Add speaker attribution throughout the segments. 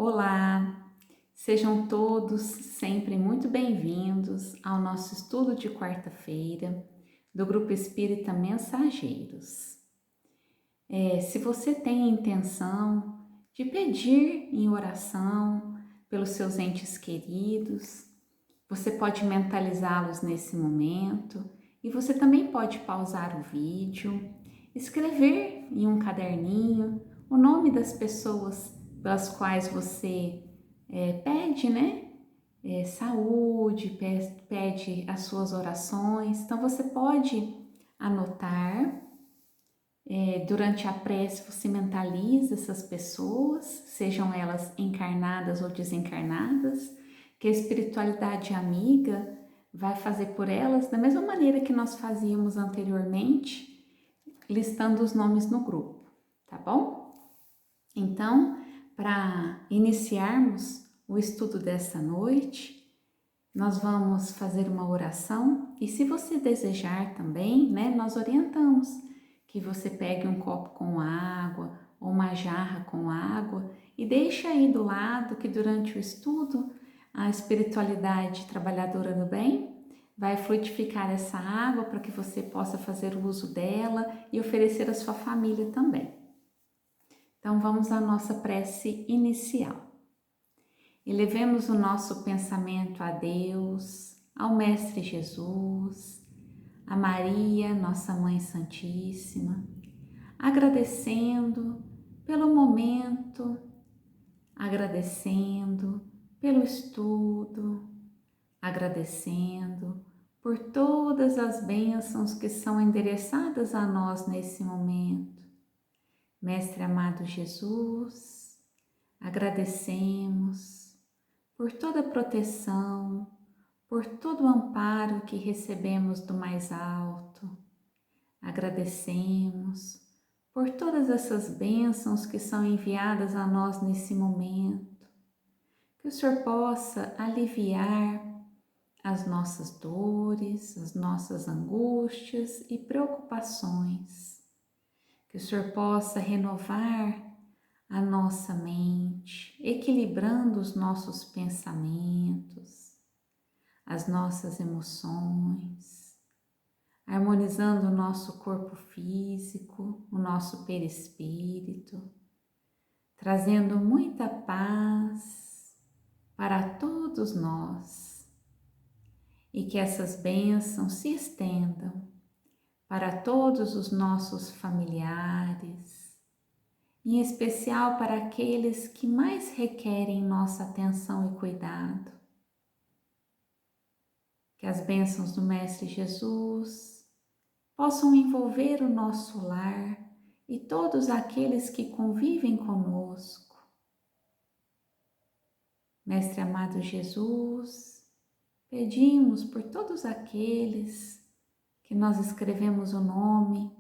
Speaker 1: Olá, sejam todos sempre muito bem-vindos ao nosso estudo de quarta-feira do Grupo Espírita Mensageiros. Se você tem a intenção de pedir em oração pelos seus entes queridos, você pode mentalizá-los nesse momento e você também pode pausar o vídeo, escrever em um caderninho o nome das pessoas pelas quais você pede, saúde, pede as suas orações. Então você pode anotar, durante a prece você mentaliza essas pessoas, sejam elas encarnadas ou desencarnadas, que a espiritualidade amiga vai fazer por elas da mesma maneira que nós fazíamos anteriormente, listando os nomes no grupo, tá bom? Então, para iniciarmos o estudo dessa noite, nós vamos fazer uma oração e se você desejar também, nós orientamos que você pegue um copo com água ou uma jarra com água e deixe aí do lado que durante o estudo a espiritualidade trabalhadora do bem vai fluidificar essa água para que você possa fazer o uso dela e oferecer à sua família também. Então vamos à nossa prece inicial. Elevemos o nosso pensamento a Deus, ao Mestre Jesus, a Maria, nossa Mãe Santíssima, agradecendo pelo momento, agradecendo pelo estudo, agradecendo por todas as bênçãos que são endereçadas a nós nesse momento. Mestre amado Jesus, agradecemos por toda a proteção, por todo o amparo que recebemos do mais alto. Agradecemos por todas essas bênçãos que são enviadas a nós nesse momento. Que o Senhor possa aliviar as nossas dores, as nossas angústias e preocupações. Que o Senhor possa renovar a nossa mente, equilibrando os nossos pensamentos, as nossas emoções, harmonizando o nosso corpo físico, o nosso perispírito, trazendo muita paz para todos nós e que essas bênçãos se estendam para todos os nossos familiares, em especial para aqueles que mais requerem nossa atenção e cuidado. Que as bênçãos do Mestre Jesus possam envolver o nosso lar e todos aqueles que convivem conosco. Mestre amado Jesus, pedimos por todos aqueles que nós escrevemos o nome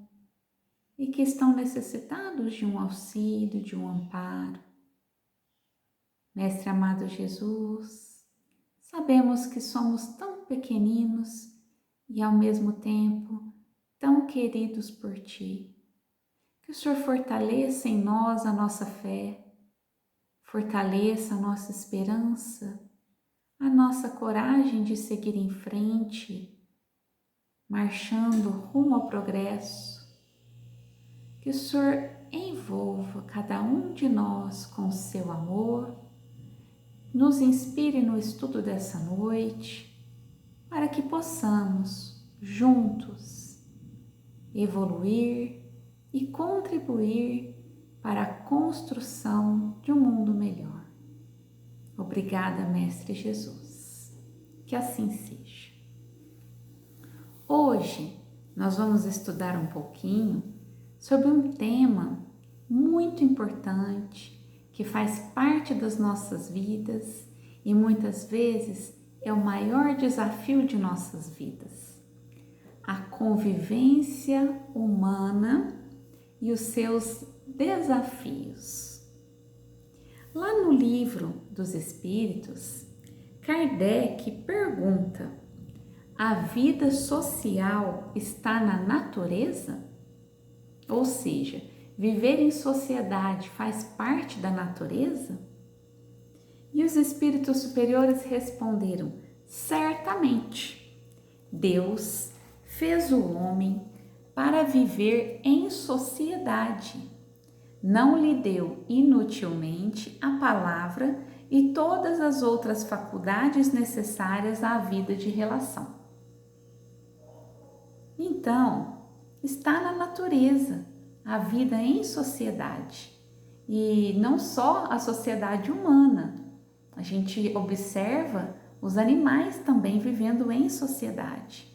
Speaker 1: e que estão necessitados de um auxílio, de um amparo. Mestre amado Jesus, sabemos que somos tão pequeninos e ao mesmo tempo tão queridos por Ti. Que o Senhor fortaleça em nós a nossa fé, fortaleça a nossa esperança, a nossa coragem de seguir em frente, marchando rumo ao progresso. Que o Senhor envolva cada um de nós com o seu amor, nos inspire no estudo dessa noite, para que possamos, juntos, evoluir e contribuir para a construção de um mundo melhor. Obrigada, Mestre Jesus. Que assim seja. Hoje nós vamos estudar um pouquinho sobre um tema muito importante que faz parte das nossas vidas e muitas vezes é o maior desafio de nossas vidas: a convivência humana e os seus desafios. Lá no Livro dos Espíritos, Kardec pergunta: a vida social está na natureza? Ou seja, viver em sociedade faz parte da natureza? E os espíritos superiores responderam: certamente, Deus fez o homem para viver em sociedade. Não lhe deu inutilmente a palavra e todas as outras faculdades necessárias à vida de relação. Então, está na natureza a vida em sociedade. E não só a sociedade humana. A gente observa os animais também vivendo em sociedade.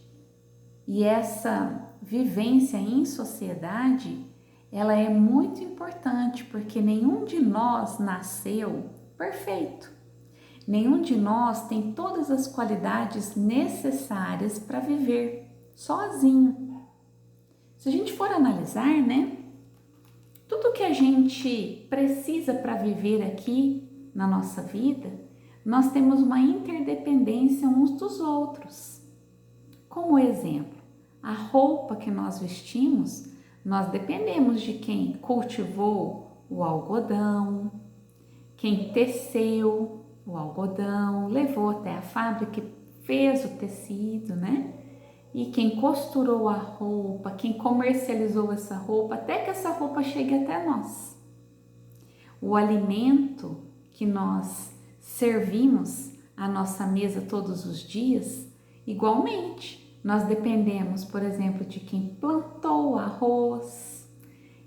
Speaker 1: E essa vivência em sociedade, ela é muito importante, porque nenhum de nós nasceu perfeito. Nenhum de nós tem todas as qualidades necessárias para viver sozinho. Se a gente for analisar, né? Tudo que a gente precisa para viver aqui na nossa vida, nós temos uma interdependência uns dos outros. Como exemplo, a roupa que nós vestimos, nós dependemos de quem cultivou o algodão, quem teceu o algodão, levou até a fábrica e fez o tecido, né? E quem costurou a roupa, quem comercializou essa roupa, até que essa roupa chegue até nós. O alimento que nós servimos à nossa mesa todos os dias, igualmente, nós dependemos, por exemplo, de quem plantou o arroz,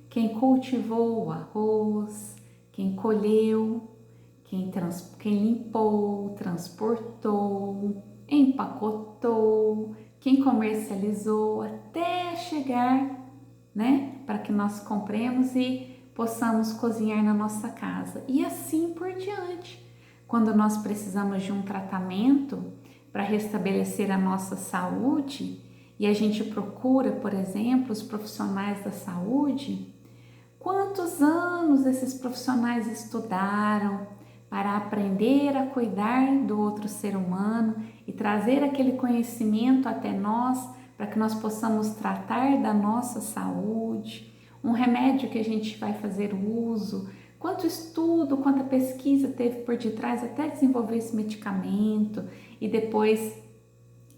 Speaker 1: quem cultivou o arroz, quem colheu, quem limpou, transportou, empacotou, quem comercializou até chegar, né, para que nós compremos e possamos cozinhar na nossa casa e assim por diante. Quando nós precisamos de um tratamento para restabelecer a nossa saúde e a gente procura, por exemplo, os profissionais da saúde, quantos anos esses profissionais estudaram para aprender a cuidar do outro ser humano e trazer aquele conhecimento até nós para que nós possamos tratar da nossa saúde, um remédio que a gente vai fazer uso, quanto estudo, quanta pesquisa teve por detrás até desenvolver esse medicamento e depois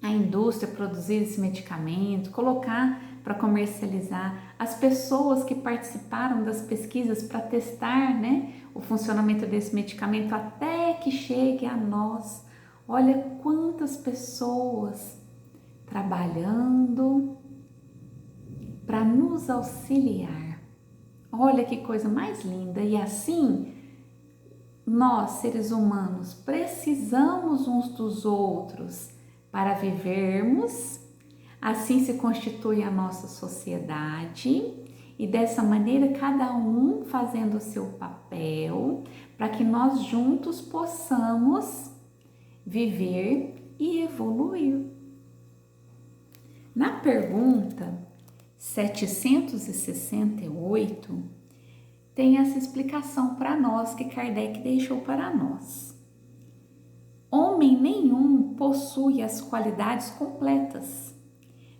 Speaker 1: a indústria produzir esse medicamento, colocar para comercializar, as pessoas que participaram das pesquisas para testar, né, o funcionamento desse medicamento até que chegue a nós. Olha quantas pessoas trabalhando para nos auxiliar. Olha que coisa mais linda. E assim, nós, seres humanos, precisamos uns dos outros para vivermos. Assim se constitui a nossa sociedade e dessa maneira cada um fazendo o seu papel para que nós juntos possamos viver e evoluir. Na pergunta 768 tem essa explicação para nós que Kardec deixou para nós. Homem nenhum possui as qualidades completas.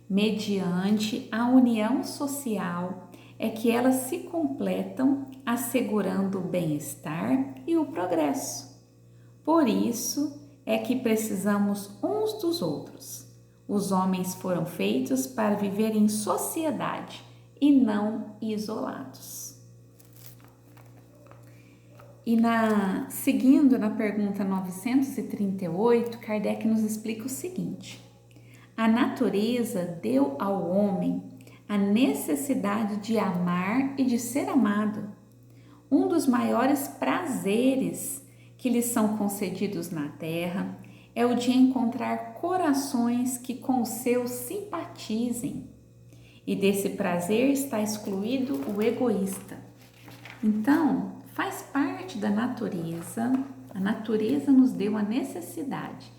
Speaker 1: Mediante a união social é que elas se completam, assegurando o bem-estar e o progresso. Por isso é que precisamos uns dos outros. Os homens foram feitos para viver em sociedade e não isolados. E seguindo na pergunta 938, Kardec nos explica o seguinte: a natureza deu ao homem a necessidade de amar e de ser amado. Um dos maiores prazeres que lhes são concedidos na terra é o de encontrar corações que com o seu simpatizem. E desse prazer está excluído o egoísta. Então, faz parte da natureza, a natureza nos deu a necessidade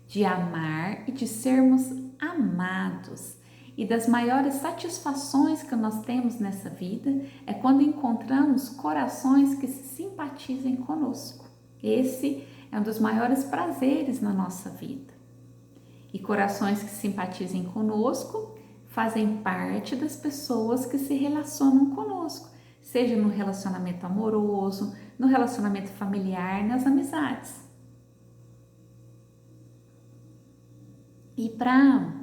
Speaker 1: de amar e de sermos amados. E das maiores satisfações que nós temos nessa vida é quando encontramos corações que se simpatizem conosco. Esse é um dos maiores prazeres na nossa vida. E corações que simpatizem conosco fazem parte das pessoas que se relacionam conosco, seja no relacionamento amoroso, no relacionamento familiar, nas amizades. E para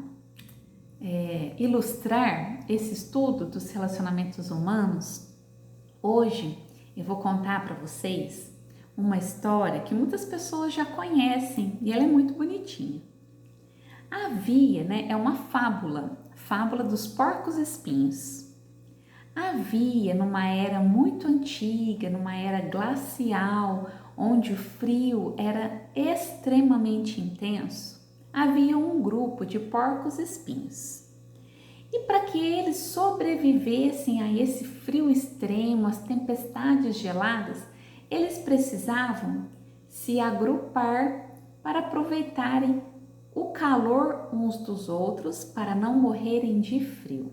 Speaker 1: ilustrar esse estudo dos relacionamentos humanos, hoje eu vou contar para vocês uma história que muitas pessoas já conhecem e ela é muito bonitinha. Havia, é uma fábula dos porcos espinhos. Havia numa era muito antiga, numa era glacial, onde o frio era extremamente intenso, havia um grupo de porcos espinhos. E para que eles sobrevivessem a esse frio extremo, às tempestades geladas, eles precisavam se agrupar para aproveitarem o calor uns dos outros para não morrerem de frio.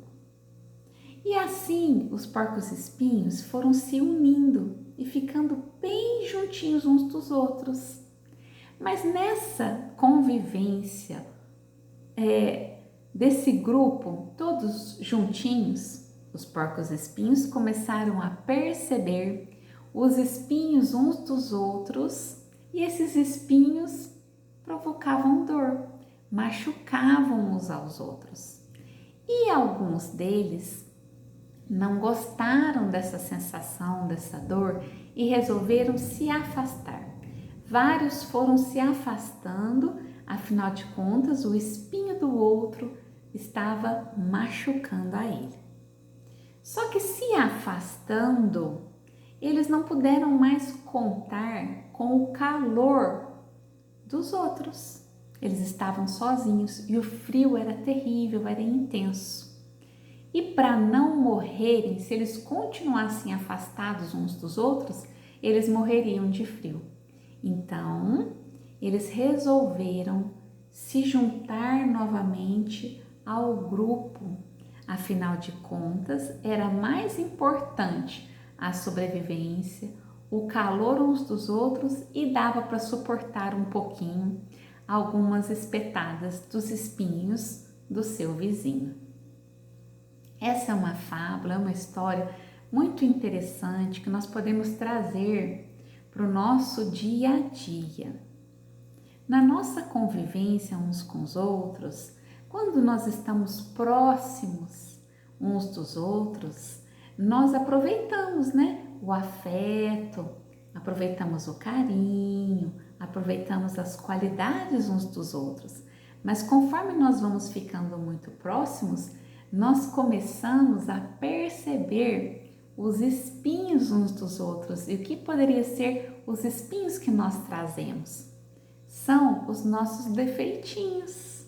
Speaker 1: E assim os porcos espinhos foram se unindo e ficando bem juntinhos uns dos outros. Mas nessa convivência desse grupo, todos juntinhos, os porcos espinhos começaram a perceber os espinhos uns dos outros e esses espinhos provocavam dor, machucavam uns aos outros. E alguns deles não gostaram dessa sensação, dessa dor e resolveram se afastar. Vários foram se afastando, afinal de contas, o espinho do outro estava machucando a ele. Só que se afastando, eles não puderam mais contar com o calor dos outros. Eles estavam sozinhos e o frio era terrível, era intenso. E para não morrerem, se eles continuassem afastados uns dos outros, eles morreriam de frio. Então, eles resolveram se juntar novamente ao grupo. Afinal de contas, era mais importante a sobrevivência, o calor uns dos outros e dava para suportar um pouquinho algumas espetadas dos espinhos do seu vizinho. Essa é uma fábula, é uma história muito interessante que nós podemos trazer para o nosso dia a dia. Na nossa convivência uns com os outros, quando nós estamos próximos uns dos outros, nós aproveitamos, o afeto, aproveitamos o carinho, aproveitamos as qualidades uns dos outros. Mas conforme nós vamos ficando muito próximos, nós começamos a perceber os espinhos uns dos outros. E o que poderia ser os espinhos que nós trazemos? São os nossos defeitinhos.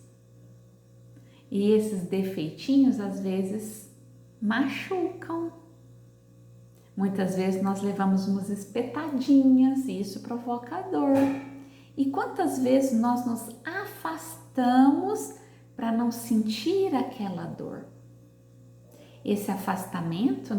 Speaker 1: E esses defeitinhos às vezes machucam. Muitas vezes nós levamos umas espetadinhas e isso provoca dor. E quantas vezes nós nos afastamos para não sentir aquela dor? Esse afastamento,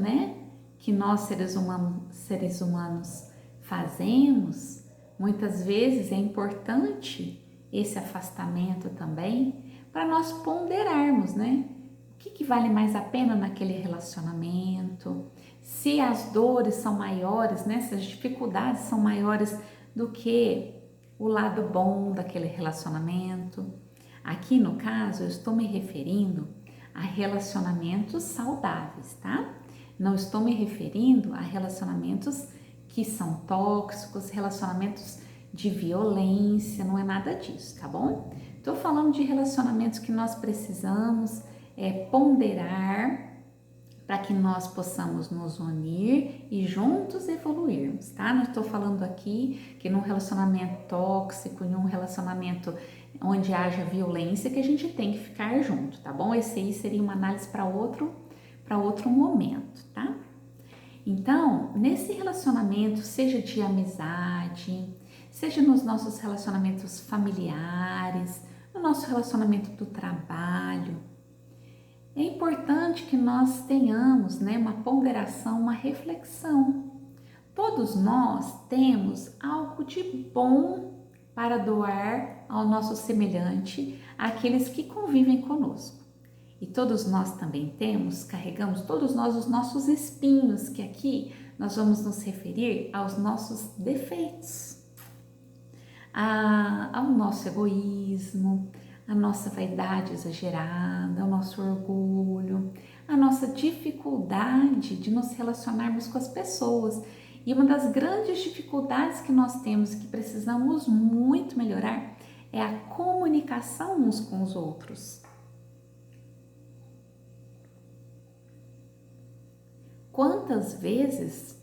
Speaker 1: que nós seres humanos fazemos, muitas vezes é importante esse afastamento também para nós ponderarmos, o que vale mais a pena naquele relacionamento, se as dores são maiores, se as dificuldades são maiores do que o lado bom daquele relacionamento. Aqui no caso eu estou me referindo a relacionamentos saudáveis, tá? Não estou me referindo a relacionamentos que são tóxicos, relacionamentos de violência, não é nada disso, tá bom? Estou falando de relacionamentos que nós precisamos ponderar para que nós possamos nos unir e juntos evoluirmos, tá? Não estou falando aqui que num relacionamento tóxico, em um relacionamento onde haja violência, que a gente tem que ficar junto, tá bom? Esse aí seria uma análise para outro momento, tá? Então, nesse relacionamento, seja de amizade, seja nos nossos relacionamentos familiares, no nosso relacionamento do trabalho, é importante que nós tenhamos, uma ponderação, uma reflexão. Todos nós temos algo de bom para doar ao nosso semelhante, àqueles que convivem conosco. E todos nós também carregamos todos nós os nossos espinhos, que aqui nós vamos nos referir aos nossos defeitos, ao nosso egoísmo, a nossa vaidade exagerada, o nosso orgulho, a nossa dificuldade de nos relacionarmos com as pessoas. E uma das grandes dificuldades que nós temos, que precisamos muito melhorar, é a comunicação uns com os outros. Quantas vezes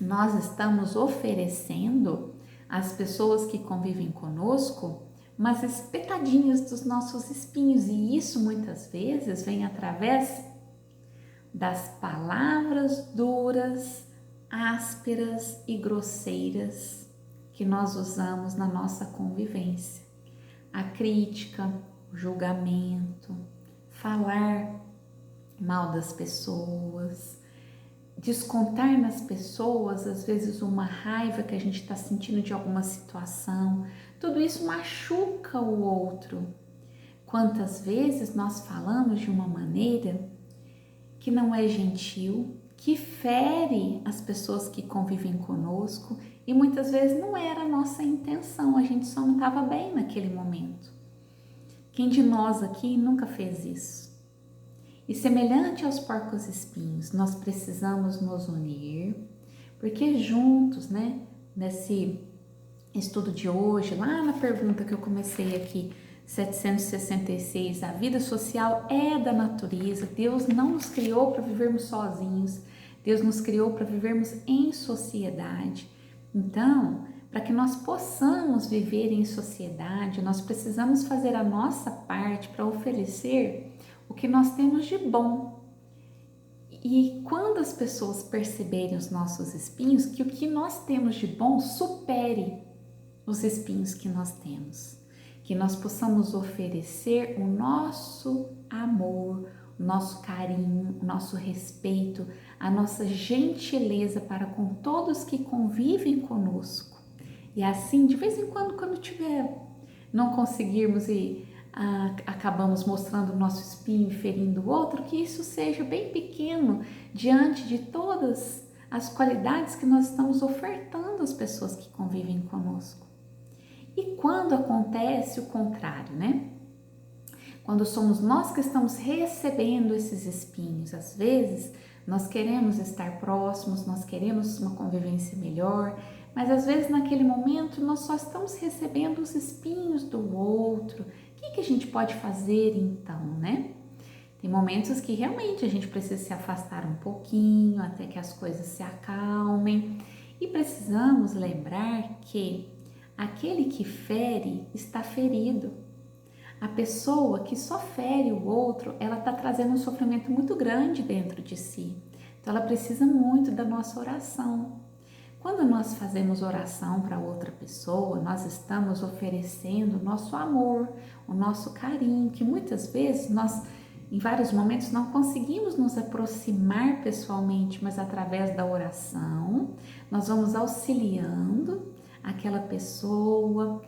Speaker 1: nós estamos oferecendo às pessoas que convivem conosco umas espetadinhas dos nossos espinhos, e isso muitas vezes vem através das palavras duras, ásperas e grosseiras que nós usamos na nossa convivência. A crítica, o julgamento, falar mal das pessoas, descontar nas pessoas, às vezes, uma raiva que a gente está sentindo de alguma situação, tudo isso machuca o outro. Quantas vezes nós falamos de uma maneira que não é gentil, que fere as pessoas que convivem conosco, e muitas vezes não era a nossa intenção, a gente só não estava bem naquele momento. Quem de nós aqui nunca fez isso? E semelhante aos porcos espinhos, nós precisamos nos unir, porque juntos, nesse estudo de hoje, lá na pergunta que eu comecei aqui, 766, a vida social é da natureza. Deus não nos criou para vivermos sozinhos, Deus nos criou para vivermos em sociedade. Então, para que nós possamos viver em sociedade, nós precisamos fazer a nossa parte para oferecer o que nós temos de bom. E quando as pessoas perceberem os nossos espinhos, que o que nós temos de bom supere os espinhos que nós temos. Que nós possamos oferecer o nosso amor, o nosso carinho, o nosso respeito, a nossa gentileza para com todos que convivem conosco. E assim, de vez em quando não conseguirmos e acabamos mostrando o nosso espinho e ferindo o outro, que isso seja bem pequeno diante de todas as qualidades que nós estamos ofertando às pessoas que convivem conosco. E quando acontece o contrário, Quando somos nós que estamos recebendo esses espinhos, às vezes nós queremos estar próximos, nós queremos uma convivência melhor, mas às vezes naquele momento nós só estamos recebendo os espinhos do outro. O que a gente pode fazer então, Tem momentos que realmente a gente precisa se afastar um pouquinho até que as coisas se acalmem, e precisamos lembrar que aquele que fere está ferido. A pessoa que só fere o outro, ela está trazendo um sofrimento muito grande dentro de si. Então ela precisa muito da nossa oração. Quando nós fazemos oração para outra pessoa, nós estamos oferecendo o nosso amor, o nosso carinho, que muitas vezes nós, em vários momentos, não conseguimos nos aproximar pessoalmente, mas através da oração, nós vamos auxiliando aquela pessoa,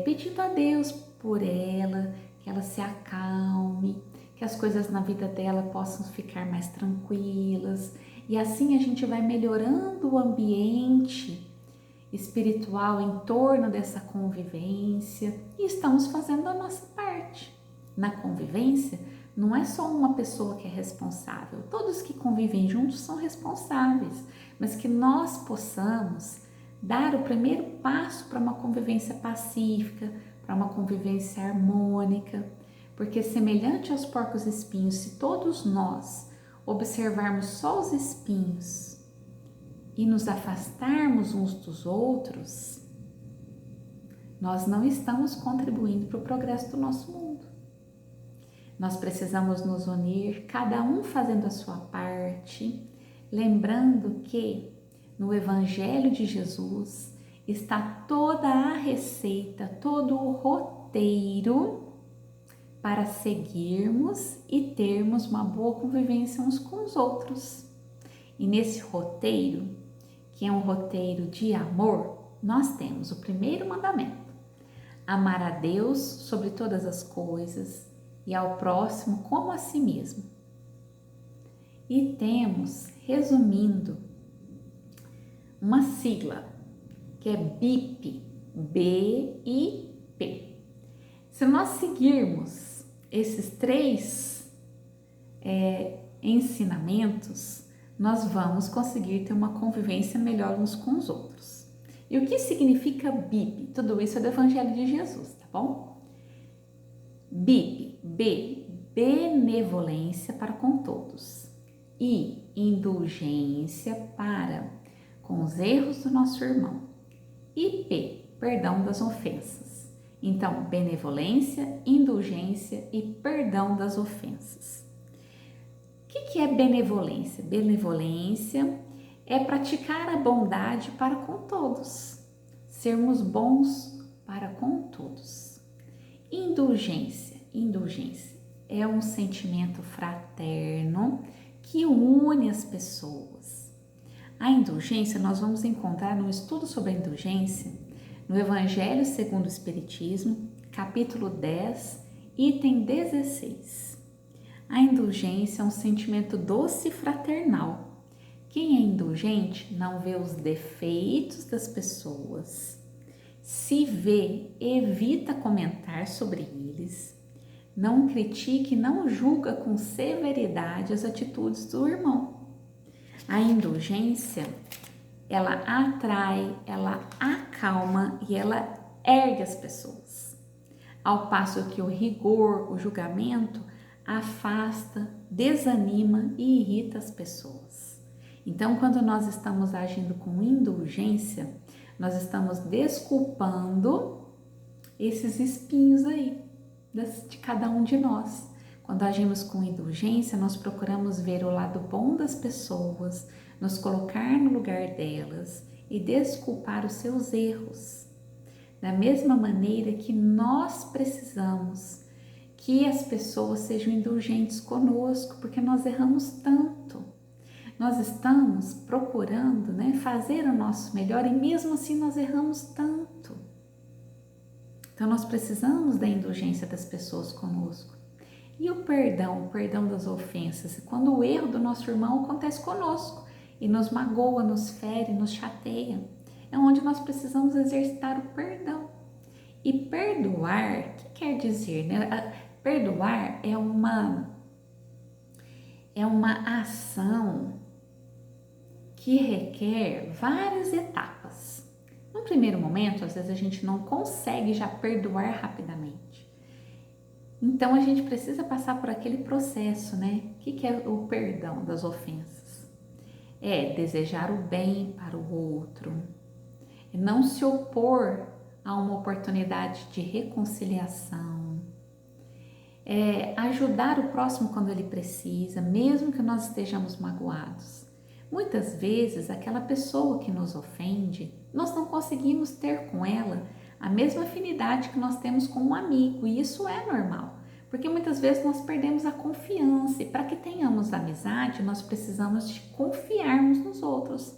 Speaker 1: pedindo a Deus por ela, que ela se acalme, que as coisas na vida dela possam ficar mais tranquilas, e assim a gente vai melhorando o ambiente espiritual em torno dessa convivência, e estamos fazendo a nossa parte. Na convivência, não é só uma pessoa que é responsável, todos que convivem juntos são responsáveis, mas que nós possamos dar o primeiro passo para uma convivência pacífica, para uma convivência harmônica, porque semelhante aos porcos espinhos, se todos nós observarmos só os espinhos e nos afastarmos uns dos outros, nós não estamos contribuindo para o progresso do nosso mundo. Nós precisamos nos unir, cada um fazendo a sua parte, lembrando que no Evangelho de Jesus está toda a receita, todo o roteiro para seguirmos e termos uma boa convivência uns com os outros. E nesse roteiro, que é um roteiro de amor, nós temos o primeiro mandamento: amar a Deus sobre todas as coisas e ao próximo como a si mesmo. E temos, resumindo, uma sigla que é BIP, BIP. Se nós seguirmos esses três ensinamentos, nós vamos conseguir ter uma convivência melhor uns com os outros. E o que significa BIP? Tudo isso é do Evangelho de Jesus, tá bom? BIP, B, benevolência para com todos. I, indulgência para com os erros do nosso irmão. E P, perdão das ofensas. Então, benevolência, indulgência e perdão das ofensas. O que é benevolência? Benevolência é praticar a bondade para com todos, sermos bons para com todos. Indulgência é um sentimento fraterno que une as pessoas. A indulgência nós vamos encontrar no estudo sobre a indulgência no Evangelho segundo o Espiritismo, capítulo 10, item 16. A indulgência é um sentimento doce e fraternal. Quem é indulgente não vê os defeitos das pessoas, se vê, evita comentar sobre eles, não critica e não julga com severidade as atitudes do irmão. A indulgência, ela atrai, ela acalma e ela ergue as pessoas. Ao passo que o rigor, o julgamento, afasta, desanima e irrita as pessoas. Então, quando nós estamos agindo com indulgência, nós estamos desculpando esses espinhos aí de cada um de nós. Quando agimos com indulgência, nós procuramos ver o lado bom das pessoas, nos colocar no lugar delas e desculpar os seus erros. Da mesma maneira que nós precisamos que as pessoas sejam indulgentes conosco, porque nós erramos tanto. Nós estamos procurando, fazer o nosso melhor e mesmo assim nós erramos tanto. Então nós precisamos da indulgência das pessoas conosco. E o perdão das ofensas, quando o erro do nosso irmão acontece conosco e nos magoa, nos fere, nos chateia, é onde nós precisamos exercitar o perdão. E perdoar, o que quer dizer? Perdoar é uma ação que requer várias etapas. No primeiro momento, às vezes a gente não consegue já perdoar rapidamente. Então a gente precisa passar por aquele processo, O que é o perdão das ofensas? É desejar o bem para o outro, é não se opor a uma oportunidade de reconciliação, é ajudar o próximo quando ele precisa, mesmo que nós estejamos magoados. Muitas vezes aquela pessoa que nos ofende, nós não conseguimos ter com ela a mesma afinidade que nós temos com um amigo, e isso é normal, porque muitas vezes nós perdemos a confiança, e para que tenhamos amizade, nós precisamos de confiarmos nos outros.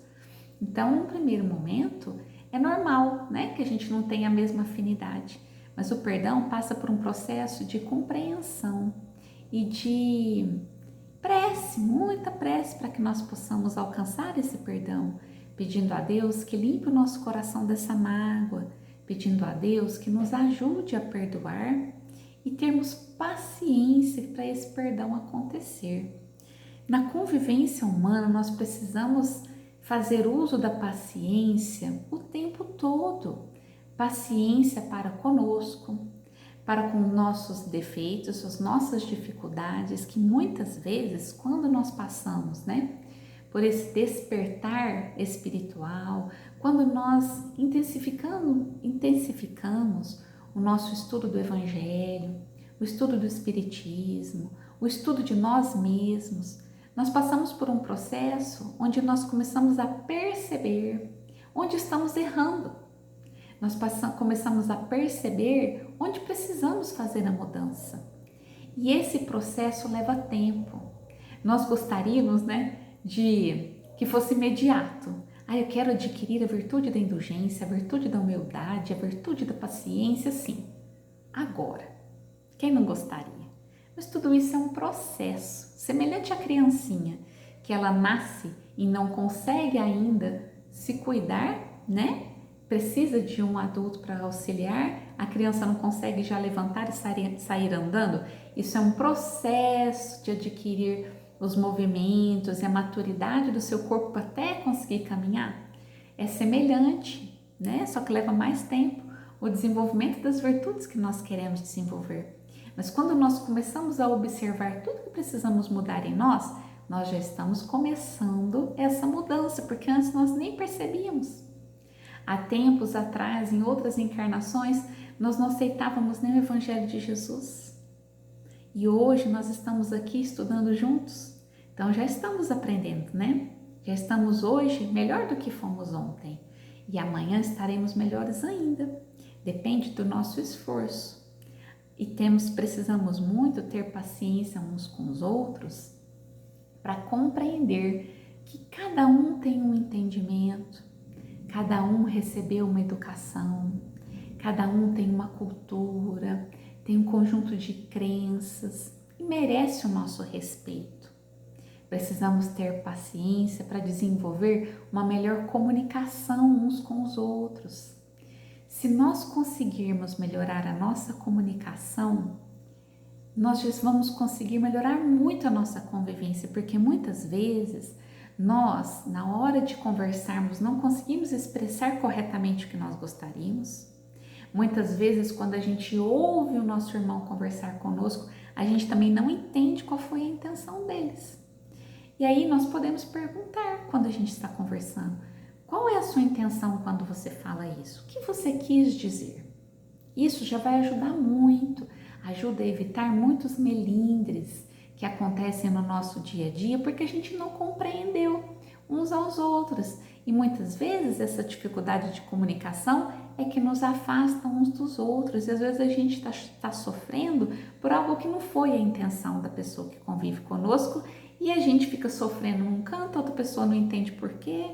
Speaker 1: Então, no primeiro momento, é normal, que a gente não tenha a mesma afinidade, mas o perdão passa por um processo de compreensão e de prece, muita prece, para que nós possamos alcançar esse perdão, pedindo a Deus que limpe o nosso coração dessa mágoa, pedindo a Deus que nos ajude a perdoar e termos paciência para esse perdão acontecer. Na convivência humana, nós precisamos fazer uso da paciência o tempo todo. Paciência para conosco, para com nossos defeitos, as nossas dificuldades, que muitas vezes, quando nós passamos, por esse despertar espiritual, quando nós intensificamos o nosso estudo do Evangelho, o estudo do Espiritismo, o estudo de nós mesmos, nós passamos por um processo onde nós começamos a perceber onde estamos errando. Nós começamos a perceber onde precisamos fazer a mudança. E esse processo leva tempo. Nós gostaríamos, de que fosse imediato. Eu quero adquirir a virtude da indulgência, a virtude da humildade, a virtude da paciência, sim. Agora. Quem não gostaria? Mas tudo isso é um processo, semelhante à criancinha, que ela nasce e não consegue ainda se cuidar, precisa de um adulto para auxiliar, a criança não consegue já levantar e sair andando. Isso é um processo de adquirir os movimentos e a maturidade do seu corpo até conseguir caminhar. É semelhante, né? Só que leva mais tempo o desenvolvimento das virtudes que nós queremos desenvolver. Mas quando nós começamos a observar tudo que precisamos mudar em nós, nós já estamos começando essa mudança, porque antes nós nem percebíamos. Há tempos atrás, em outras encarnações, nós não aceitávamos nem o Evangelho de Jesus. E hoje nós estamos aqui estudando juntos, então já estamos aprendendo, né? Já estamos hoje melhor do que fomos ontem. E amanhã estaremos melhores ainda. Depende do nosso esforço. E precisamos muito ter paciência uns com os outros para compreender que cada um tem um entendimento, cada um recebeu uma educação, cada um tem uma cultura, tem um conjunto de crenças e merece o nosso respeito. Precisamos ter paciência para desenvolver uma melhor comunicação uns com os outros. Se nós conseguirmos melhorar a nossa comunicação, nós vamos conseguir melhorar muito a nossa convivência, porque muitas vezes nós, na hora de conversarmos, não conseguimos expressar corretamente o que nós gostaríamos. Muitas vezes, quando a gente ouve o nosso irmão conversar conosco, a gente também não entende qual foi a intenção deles. E aí nós podemos perguntar quando a gente está conversando: qual é a sua intenção quando você fala isso? O que você quis dizer? Isso já vai ajudar muito, ajuda a evitar muitos melindres que acontecem no nosso dia a dia porque a gente não compreendeu uns aos outros. E muitas vezes essa dificuldade de comunicação é que nos afasta uns dos outros. E às vezes a gente está sofrendo por algo que não foi a intenção da pessoa que convive conosco e a gente fica sofrendo num canto, outra pessoa não entende por quê.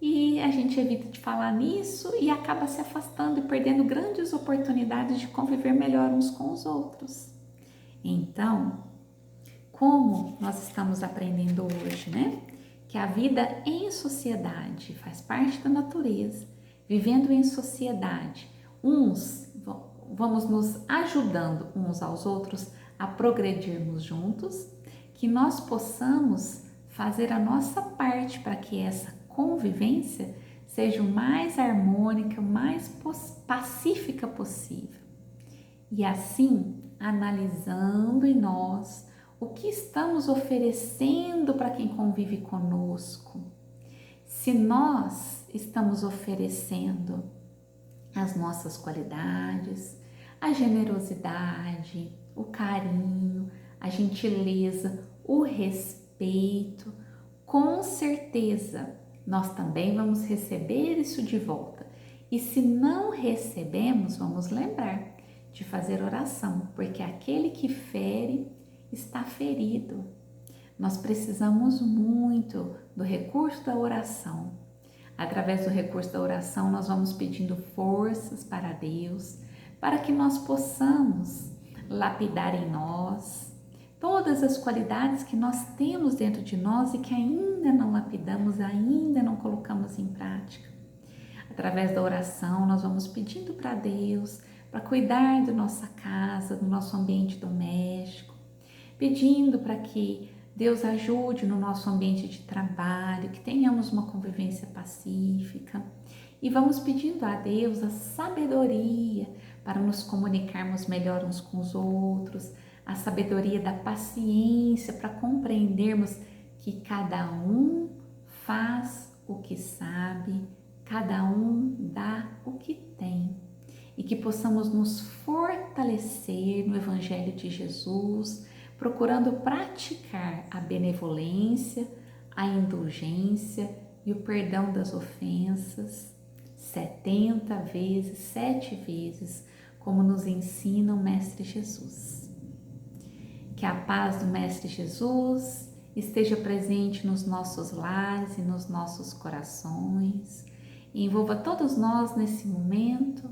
Speaker 1: E a gente evita de falar nisso e acaba se afastando e perdendo grandes oportunidades de conviver melhor uns com os outros. Então, como nós estamos aprendendo hoje, né? Que a vida em sociedade faz parte da natureza, vivendo em sociedade, vamos nos ajudando uns aos outros a progredirmos juntos, que nós possamos fazer a nossa parte para que essa convivência seja o mais harmônica, o mais pacífica possível. E assim, analisando em nós o que estamos oferecendo para quem convive conosco. Se nós estamos oferecendo as nossas qualidades, a generosidade, o carinho, a gentileza, o respeito, com certeza nós também vamos receber isso de volta. E se não recebemos, vamos lembrar de fazer oração, porque aquele que fere está ferido. Nós precisamos muito do recurso da oração. Através do recurso da oração, nós vamos pedindo forças para Deus, para que nós possamos lapidar em nós todas as qualidades que nós temos dentro de nós e que ainda não lapidamos, ainda não colocamos em prática. Através da oração, nós vamos pedindo para Deus para cuidar da nossa casa, do nosso ambiente doméstico, pedindo para que Deus ajude no nosso ambiente de trabalho, que tenhamos uma convivência pacífica. E vamos pedindo a Deus a sabedoria para nos comunicarmos melhor uns com os outros, a sabedoria da paciência para compreendermos que cada um faz o que sabe, cada um dá o que tem. E que possamos nos fortalecer no Evangelho de Jesus, procurando praticar a benevolência, a indulgência e o perdão das ofensas 70 vezes, 7 vezes, como nos ensina o Mestre Jesus. Que a paz do Mestre Jesus esteja presente nos nossos lares e nos nossos corações, e envolva todos nós nesse momento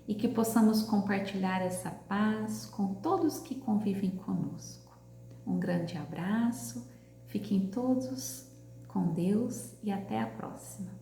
Speaker 1: e que possamos compartilhar essa paz com todos que convivem conosco. Um grande abraço, fiquem todos com Deus e até a próxima.